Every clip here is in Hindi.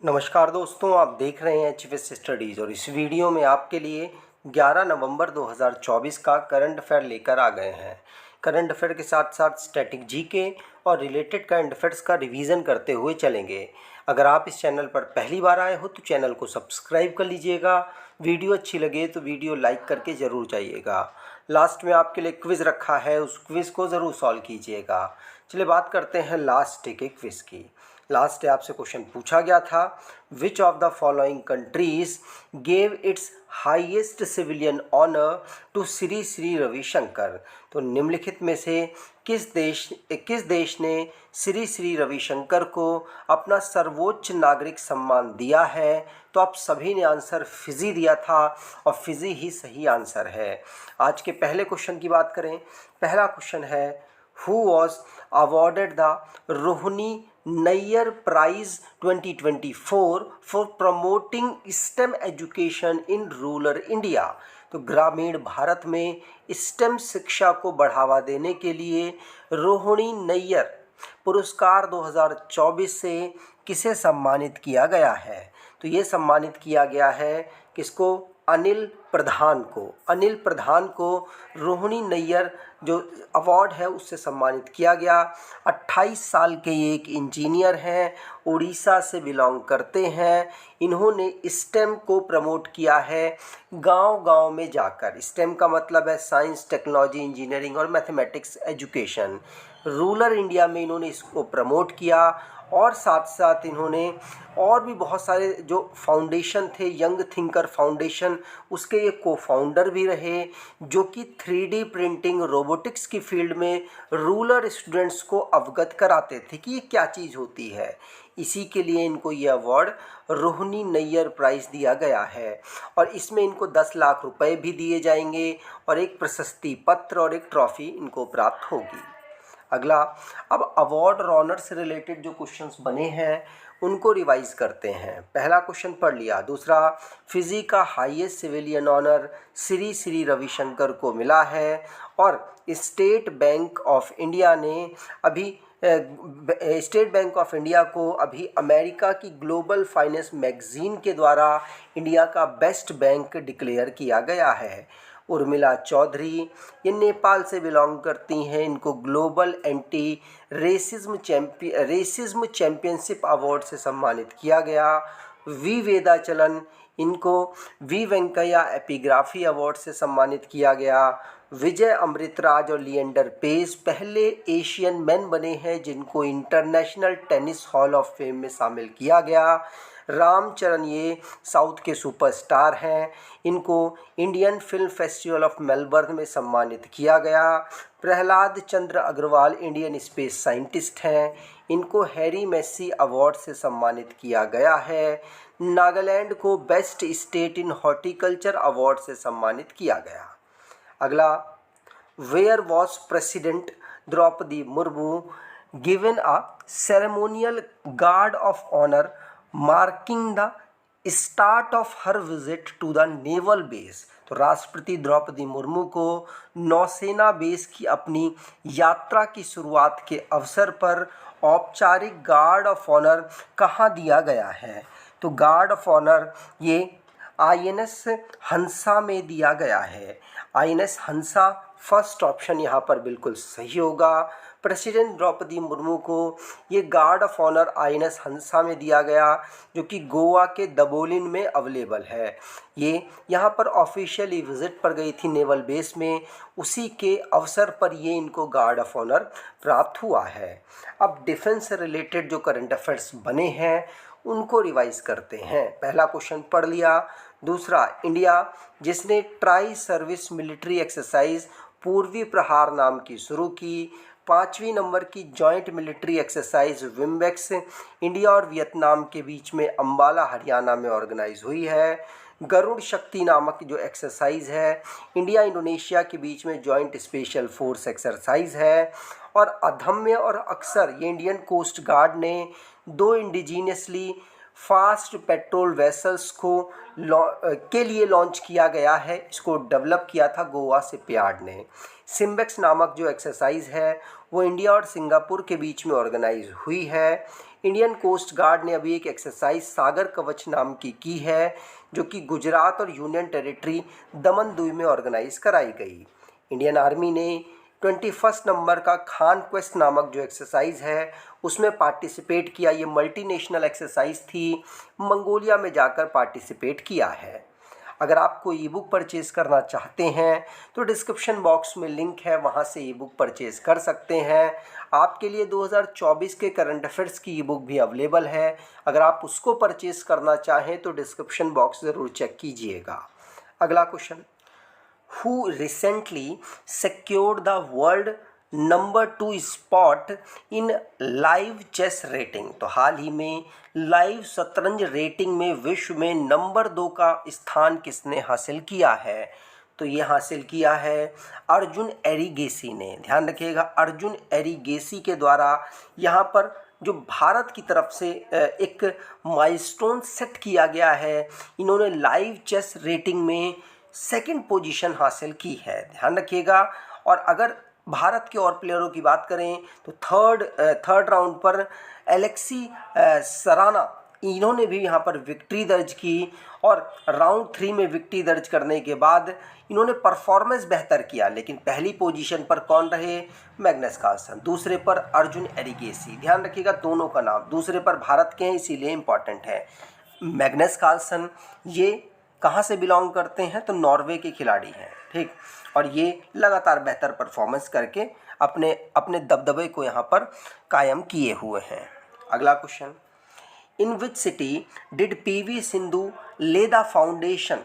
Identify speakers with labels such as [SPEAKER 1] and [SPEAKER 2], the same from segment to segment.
[SPEAKER 1] नमस्कार दोस्तों, आप देख रहे हैं एचवीएस स्टडीज़ और इस वीडियो में आपके लिए 11 नवंबर 2024 का करंट अफेयर लेकर आ गए हैं। करंट अफेयर के साथ साथ स्टैटिक जीके और रिलेटेड करंट अफेयर्स का रिवीजन करते हुए चलेंगे। अगर आप इस चैनल पर पहली बार आए हो तो चैनल को सब्सक्राइब कर लीजिएगा। वीडियो अच्छी लगे तो वीडियो लाइक करके ज़रूर जाइएगा। लास्ट में आपके लिए क्विज़ रखा है, उस क्विज़ को ज़रूर सॉल्व कीजिएगा। चलिए बात करते हैं लास्ट डे के क्विज़ की। लास्ट डे आपसे क्वेश्चन पूछा गया था, which of the following countries gave its highest civilian honour to Sri Sri Ravishankar. तो निम्नलिखित में से किस देश ने श्री श्री रविशंकर को अपना सर्वोच्च नागरिक सम्मान दिया है। तो आप सभी ने आंसर फिजी दिया था और फिजी ही सही आंसर है। आज के पहले क्वेश्चन की बात करें। पहला क्वेश्चन है, who was awarded the Rohini Nayyar prize 2024 for promoting STEM education in rural India. तो ग्रामीण भारत में स्टेम शिक्षा को बढ़ावा देने के लिए रोहिणी नैयर पुरस्कार 2024 से किसे सम्मानित किया गया है। तो ये सम्मानित किया गया है किसको? अनिल प्रधान को रोहिणी नैयर जो अवार्ड है उससे सम्मानित किया गया। 28 साल के ये एक इंजीनियर हैं, उड़ीसा से बिलोंग करते हैं। इन्होंने स्टेम को प्रमोट किया है गांव-गांव में जाकर। स्टेम का मतलब है साइंस, टेक्नोलॉजी, इंजीनियरिंग और मैथमेटिक्स एजुकेशन। रूरल इंडिया में इन्होंने इसको प्रमोट किया और साथ साथ इन्होंने और भी बहुत सारे जो फाउंडेशन थे, यंग थिंकर फाउंडेशन, उसके ये को फाउंडर भी रहे, जो कि 3D प्रिंटिंग, रोबोटिक्स की फील्ड में रूरल स्टूडेंट्स को अवगत कराते थे कि ये क्या चीज़ होती है। इसी के लिए इनको ये अवार्ड रोहिणी नैयर प्राइज़ दिया गया है और इसमें इनको 10 लाख रुपए भी दिए जाएंगे और एक प्रशस्ति पत्र और एक ट्रॉफी इनको प्राप्त होगी। अगला, अब अवार्ड और ऑनर से रिलेटेड जो क्वेश्चंस बने हैं उनको रिवाइज करते हैं। पहला क्वेश्चन पढ़ लिया। दूसरा, फिजी का highest civilian honour Sri Sri Ravishankar को मिला है और स्टेट बैंक ऑफ इंडिया को अभी अमेरिका की ग्लोबल फाइनेंस मैगजीन के द्वारा इंडिया का बेस्ट बैंक डिक्लेयर किया गया है। उर्मिला चौधरी ये नेपाल से बिलोंग करती हैं। इनको global anti racism championship award से सम्मानित किया गया। वी वेदाचलन इनको वी वेंकैया एपिग्राफी अवार्ड से सम्मानित किया गया। विजय अमृतराज और लिएंडर पेस पहले एशियन मैन बने हैं जिनको international tennis hall of fame में शामिल किया गया। रामचरण ये साउथ के सुपरस्टार हैं। इनको Indian film festival of Melbourne में सम्मानित किया गया। प्रहलाद चंद्र अग्रवाल इंडियन स्पेस साइंटिस्ट हैं। इनको हैरी मेस्सी अवार्ड से सम्मानित किया गया है। नागालैंड को best state in horticulture award से सम्मानित किया गया। अगला, where was President Droupadi Murmu given a ceremonial guard of honour marking the start of her visit to the naval base. तो राष्ट्रपति द्रौपदी मुर्मू को नौसेना बेस की अपनी यात्रा की शुरुआत के अवसर पर औपचारिक गार्ड ऑफ ऑनर कहाँ दिया गया है। तो गार्ड ऑफ ऑनर ये INS हंसा में दिया गया है। INS हंसा फर्स्ट ऑप्शन यहाँ पर बिल्कुल सही होगा। प्रेसिडेंट द्रौपदी मुर्मू को ये गार्ड ऑफ ऑनर INS हंसा में दिया गया जो कि गोवा के दबोलिन में अवेलेबल है। ये यहाँ पर ऑफिशियली विजिट पर गई थी नेवल बेस में, उसी के अवसर पर ये इनको गार्ड ऑफ ऑनर प्राप्त हुआ है। अब डिफेंस से रिलेटेड जो करंट अफेयर्स बने हैं उनको रिवाइज करते हैं। पहला क्वेश्चन पढ़ लिया। दूसरा, इंडिया जिसने ट्राई सर्विस मिलिट्री एक्सरसाइज पूर्वी प्रहार नाम की शुरू की। 5वीं नंबर की जॉइंट मिलिट्री एक्सरसाइज विम्बेक्स इंडिया और वियतनाम के बीच में अंबाला हरियाणा में ऑर्गेनाइज हुई है। गरुड़ शक्ति नामक जो एक्सरसाइज है इंडिया इंडोनेशिया के बीच में जॉइंट स्पेशल फोर्स एक्सरसाइज है। और अदम्य और अक्सर ये इंडियन कोस्ट गार्ड ने 2 इंडिजीनियसली फास्ट पेट्रोल वेसल्स के लिए लॉन्च किया गया है। इसको डेवलप किया था गोवा शिपयार्ड ने। सिम्बेक्स नामक जो एक्सरसाइज है वो इंडिया और सिंगापुर के बीच में ऑर्गेनाइज हुई है। इंडियन कोस्ट गार्ड ने अभी एक एक्सरसाइज सागर कवच नाम की है, जो कि गुजरात और यूनियन टेरिटरी दमन दीव में ऑर्गेनाइज कराई गई। इंडियन आर्मी ने 21 नंबर का खान क्वेस्ट नामक जो एक्सरसाइज है उसमें पार्टिसिपेट किया। ये मल्टीनेशनल एक्सरसाइज थी, मंगोलिया में जाकर पार्टिसिपेट किया है। अगर आप कोई ई बुक परचेज़ करना चाहते हैं तो डिस्क्रिप्शन बॉक्स में लिंक है, वहां से ई बुक परचेज़ कर सकते हैं। आपके लिए 2024 के करंट अफेयर्स की ई बुक भी अवेलेबल है। अगर आप उसको परचेज़ करना चाहें तो डिस्क्रिप्शन बॉक्स ज़रूर चेक कीजिएगा। अगला question, who recently secured the world number 2 spot in live chess rating. तो हाल ही में लाइव शतरंज रेटिंग में विश्व में नंबर 2 का स्थान किसने हासिल किया है? तो ये हासिल किया है अर्जुन एरिगेसी ने। ध्यान रखिएगा, अर्जुन एरिगेसी के द्वारा यहाँ पर जो भारत की तरफ से एक माइलस्टोन सेट किया गया है। इन्होंने लाइव चेस रेटिंग में सेकंड पोजीशन हासिल की है। ध्यान रखिएगा। और अगर भारत के और प्लेयरों की बात करें तो थर्ड राउंड पर एलेक्सी सराना, इन्होंने भी यहाँ पर विक्ट्री दर्ज की। और राउंड 3 में विक्ट्री दर्ज करने के बाद इन्होंने परफॉर्मेंस बेहतर किया। लेकिन पहली पोजीशन पर कौन रहे? Magnus Carlsen. दूसरे पर अर्जुन एरिगेसी। ध्यान रखिएगा, दोनों का नाम दूसरे पर भारत के हैं, इसीलिए इम्पॉर्टेंट है। मैग्नस कार्लसन ये कहाँ से बिलोंग करते हैं? तो नॉर्वे के खिलाड़ी हैं, ठीक। और ये लगातार बेहतर परफॉर्मेंस करके अपने दबदबे को यहाँ पर कायम किए हुए हैं। अगला question, in which city did PV Sindhu lay the foundation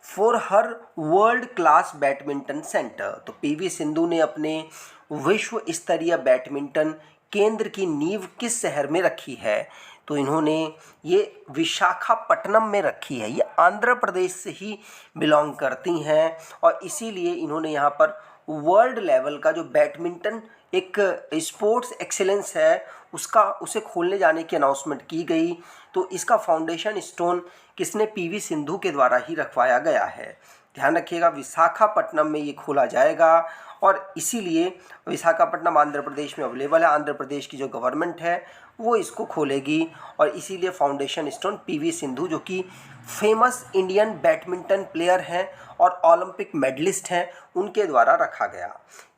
[SPEAKER 1] for her world class badminton centre? तो पीवी सिंधु ने अपने विश्व स्तरीय बैडमिंटन केंद्र की नींव किस शहर में रखी है? तो इन्होंने ये विशाखापट्टनम में रखी है। ये आंध्र प्रदेश से ही बिलोंग करती हैं और इसीलिए इन्होंने यहाँ पर वर्ल्ड लेवल का जो बैडमिंटन एक स्पोर्ट्स एक्सीलेंस है उसे खोलने जाने की अनाउंसमेंट की गई। तो इसका फाउंडेशन स्टोन किसने? पीवी सिंधु के द्वारा ही रखवाया गया है। ध्यान रखिएगा, विशाखापट्टनम में ये खोला जाएगा और इसीलिए विशाखापट्टनम आंध्र प्रदेश में अवेलेबल है। आंध्र प्रदेश की जो गवर्नमेंट है वो इसको खोलेगी और इसीलिए फाउंडेशन स्टोन पीवी सिंधु, जो कि फेमस इंडियन बैडमिंटन प्लेयर हैं और ओलंपिक मेडलिस्ट हैं, उनके द्वारा रखा गया।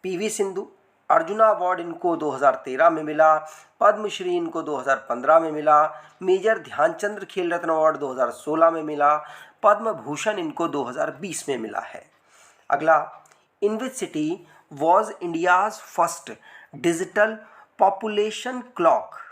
[SPEAKER 1] पीवी सिंधु, अर्जुना अवार्ड इनको 2013 में मिला, पद्मश्री इनको 2015 में मिला, मेजर ध्यानचंद्र खेल रत्न अवार्ड 2016 में मिला, पद्म भूषण इनको 2020 में मिला है। अगला, in which city was India's first digital population clock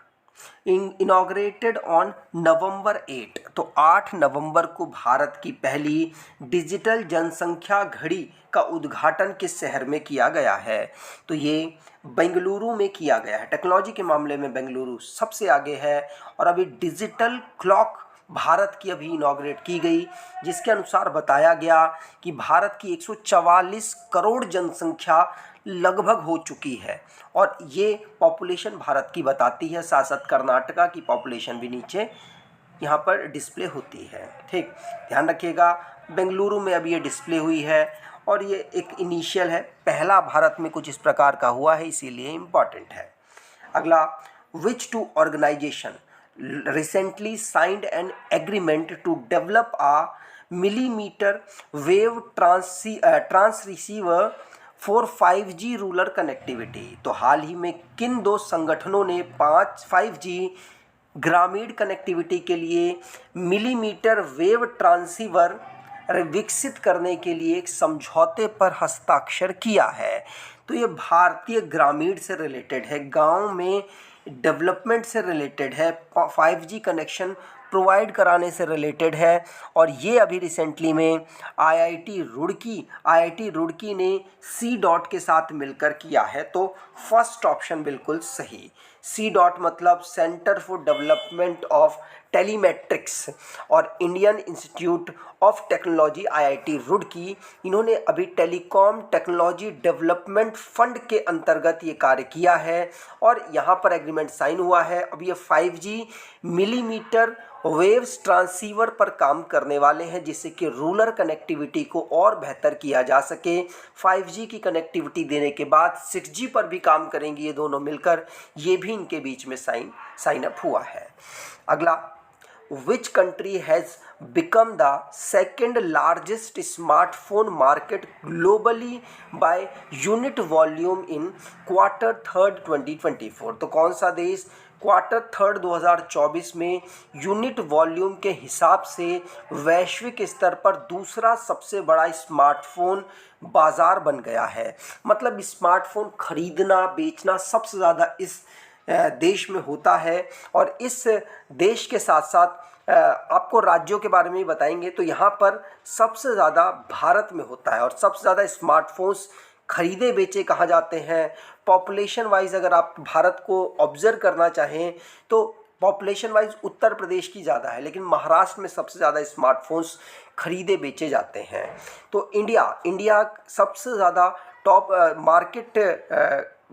[SPEAKER 1] inaugurated on November 8? तो 8 नवंबर को भारत की पहली डिजिटल जनसंख्या घड़ी का उद्घाटन किस शहर में किया गया है? तो ये बेंगलुरु में किया गया है। टेक्नोलॉजी के मामले में बेंगलुरु सबसे आगे है और अभी डिजिटल क्लॉक भारत की अभी इनॉग्रेट की गई, जिसके अनुसार बताया गया कि भारत की 144 करोड़ जनसंख्या लगभग हो चुकी है और ये पॉपुलेशन भारत की बताती है। साथ साथ कर्नाटका की पॉपुलेशन भी नीचे यहाँ पर डिस्प्ले होती है, ठीक। ध्यान रखिएगा, बेंगलुरु में अभी ये डिस्प्ले हुई है और ये एक इनिशियल है, पहला भारत में कुछ इस प्रकार का हुआ है, इसीलिए इम्पॉर्टेंट है। अगला, which two organisation recently signed an agreement to develop a millimeter wave transceiver for 5G rural connectivity? तो हाल ही में किन दो संगठनों ने 5G ग्रामीण कनेक्टिविटी के लिए मिलीमीटर वेव ट्रांसीवर विकसित करने के लिए एक समझौते पर हस्ताक्षर किया है? तो ये भारतीय ग्रामीण से रिलेटेड है, गांव में डेवलपमेंट से रिलेटेड है, 5G कनेक्शन प्रोवाइड कराने से रिलेटेड है और ये अभी रिसेंटली में IIT रुड़की ने C.DOT के साथ मिलकर किया है। तो फर्स्ट ऑप्शन बिल्कुल सही। C.DOT मतलब सेंटर फॉर डेवलपमेंट ऑफ टेलीमेट्रिक्स और Indian institute of technology IIT Roorkee, इन्होंने अभी टेलीकॉम टेक्नोलॉजी डेवलपमेंट फंड के अंतर्गत ये कार्य किया है और यहाँ पर एग्रीमेंट साइन हुआ है। अब ये 5G मिलीमीटर वेव्स ट्रांसीवर पर काम करने वाले हैं, जिससे कि रूरल कनेक्टिविटी को और बेहतर किया जा सके। 5G की कनेक्टिविटी देने के बाद 6G पर भी काम करेंगी ये दोनों मिलकर, ये भी इनके बीच में साइन अप हुआ है। अगला, Which country has become the second largest smartphone market globally by unit volume in quarter third 2024? तो कौन सा देश क्वार्टर थर्ड 2024 में यूनिट वॉल्यूम के हिसाब से वैश्विक स्तर पर दूसरा सबसे बड़ा स्मार्टफोन बाजार बन गया है? मतलब स्मार्टफोन खरीदना बेचना सबसे ज़्यादा इस देश में होता है। और इस देश के साथ साथ आपको राज्यों के बारे में भी बताएंगे। तो यहाँ पर सबसे ज़्यादा भारत में होता है और सबसे ज़्यादा स्मार्टफोन्स खरीदे बेचे कहाँ जाते हैं। पॉपुलेशन वाइज अगर आप भारत को ऑब्जर्व करना चाहें तो पॉपुलेशन वाइज उत्तर प्रदेश की ज़्यादा है, लेकिन महाराष्ट्र में सबसे ज़्यादा स्मार्टफोन्स खरीदे बेचे जाते हैं। तो इंडिया सबसे ज़्यादा टॉप मार्केट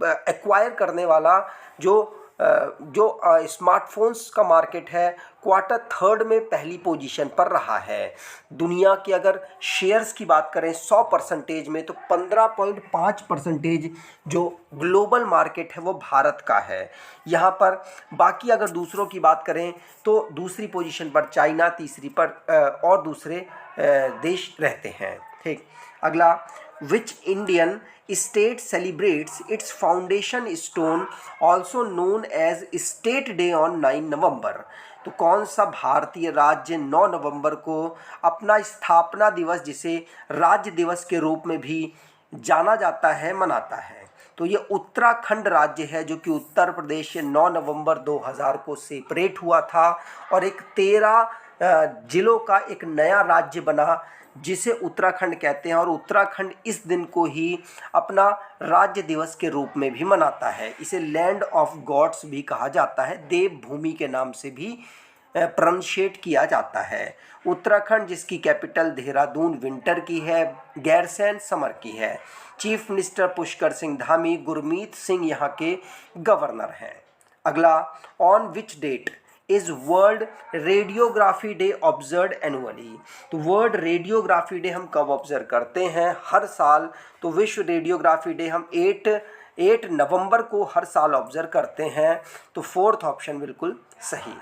[SPEAKER 1] एक्वायर करने वाला जो स्मार्टफोन्स का मार्केट है, क्वार्टर थर्ड में पहली पोजीशन पर रहा है। दुनिया की अगर शेयर्स की बात करें 100% में, तो 15.5% जो ग्लोबल मार्केट है वो भारत का है। यहाँ पर बाकी अगर दूसरों की बात करें तो दूसरी पोजीशन पर चाइना, तीसरी पर और दूसरे देश रहते हैं। ठीक, अगला, which Indian state celebrates its foundation stone also known as State Day on 9 नवंबर? तो कौन सा भारतीय राज्य 9 नवंबर को अपना स्थापना दिवस, जिसे राज्य दिवस के रूप में भी जाना जाता है, मनाता है? तो ये उत्तराखंड राज्य है, जो कि उत्तर प्रदेश से 9 नवंबर 2000 को सेपरेट हुआ था और एक 13 जिलों का एक नया राज्य बना, जिसे उत्तराखंड कहते हैं। और उत्तराखंड इस दिन को ही अपना राज्य दिवस के रूप में भी मनाता है। इसे लैंड ऑफ गॉड्स भी कहा जाता है, देवभूमि के नाम से भी प्रोनाउंशिएट किया जाता है। उत्तराखंड, जिसकी कैपिटल देहरादून विंटर की है, गैरसैंण समर की है। चीफ मिनिस्टर पुष्कर सिंह धामी, गुरमीत सिंह यहाँ के गवर्नर हैं। अगला, on which that is world radiography day observe annually? तो वर्ल्ड रेडियोग्राफी डे हम कब ऑब्जर्व करते हैं? हर साल। तो विश्व रेडियोग्राफी डे हम 8 नवंबर को हर साल ऑब्जर्व करते हैं। तो फोर्थ ऑप्शन बिल्कुल सही।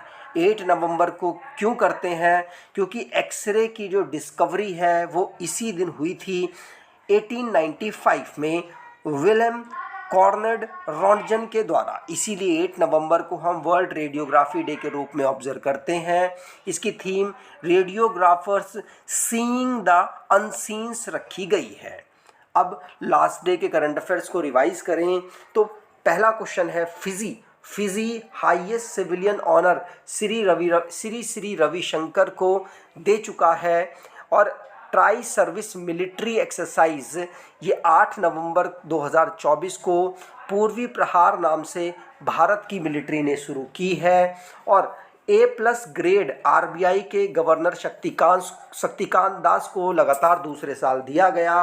[SPEAKER 1] 8 नवंबर को क्यों करते हैं? क्योंकि एक्सरे की जो डिस्कवरी है वो इसी दिन हुई थी 1895 में विलियम कॉर्नेड रॉन्टजन के द्वारा। इसीलिए 8 नवंबर को हम वर्ल्ड रेडियोग्राफी डे के रूप में ऑब्जर्व करते हैं। इसकी theme radiographers seeing the unseens रखी गई है। अब लास्ट डे के करंट अफेयर्स को रिवाइज करें तो पहला क्वेश्चन है Fiji highest civilian honour Sri Ravishankar को दे चुका है। और ट्राई सर्विस मिलिट्री एक्सरसाइज ये 8 नवंबर 2024 को पूर्वी प्रहार नाम से भारत की मिलिट्री ने शुरू की है। और A+ ग्रेड RBI के गवर्नर शक्तिकांत दास को लगातार दूसरे साल दिया गया।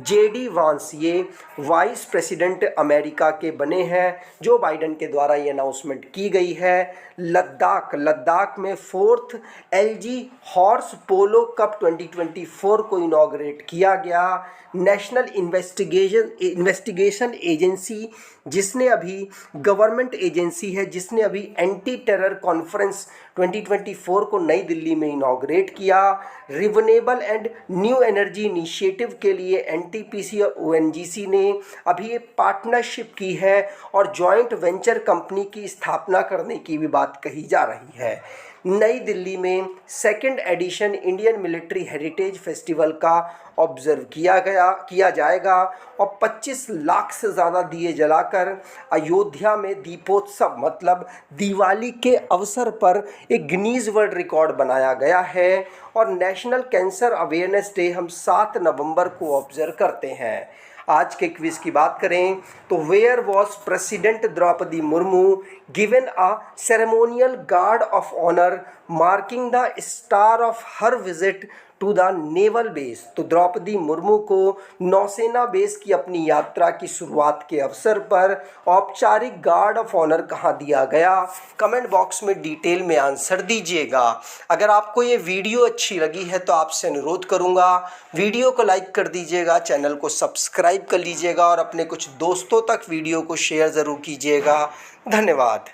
[SPEAKER 1] JD वांस ये वाइस प्रेसिडेंट अमेरिका के बने हैं, जो बाइडेन के द्वारा ये अनाउंसमेंट की गई है। लद्दाख में 4th LG हॉर्स पोलो कप 2024 को इनॉग्रेट किया गया। नेशनल इन्वेस्टिगेशन एजेंसी जिसने अभी गवर्नमेंट एजेंसी है जिसने अभी एंटी टेरर कॉन्फ्रेंस 2024 को नई दिल्ली में इनॉग्रेट किया। Renewable and new energy initiative के लिए NTPC और ONGC ने अभी ये पार्टनरशिप की है और जॉइंट वेंचर कंपनी की स्थापना करने की भी बात कही जा रही है। नई दिल्ली में 2nd edition Indian military heritage festival का ऑब्जर्व किया जाएगा और 25 लाख से ज़्यादा दिए जलाकर अयोध्या में दीपोत्सव मतलब दिवाली के अवसर पर एक गिनीज वर्ल्ड रिकॉर्ड बनाया गया है। और नेशनल कैंसर अवेयरनेस डे हम 7 नवंबर को ऑब्जर्व करते हैं। आज के क्विज की बात करें तो where was President Droupadi Murmu given a ceremonial guard of honour marking the start of her visit to the naval base. तो द्रौपदी मुर्मू को नौसेना बेस की अपनी यात्रा की शुरुआत के अवसर पर औपचारिक गार्ड ऑफ ऑनर कहाँ दिया गया? कमेंट बॉक्स में डिटेल में आंसर दीजिएगा। अगर आपको ये वीडियो अच्छी लगी है तो आपसे अनुरोध करूँगा वीडियो को लाइक कर दीजिएगा, चैनल को सब्सक्राइब कर लीजिएगा और अपने कुछ दोस्तों तक वीडियो को शेयर ज़रूर कीजिएगा। धन्यवाद।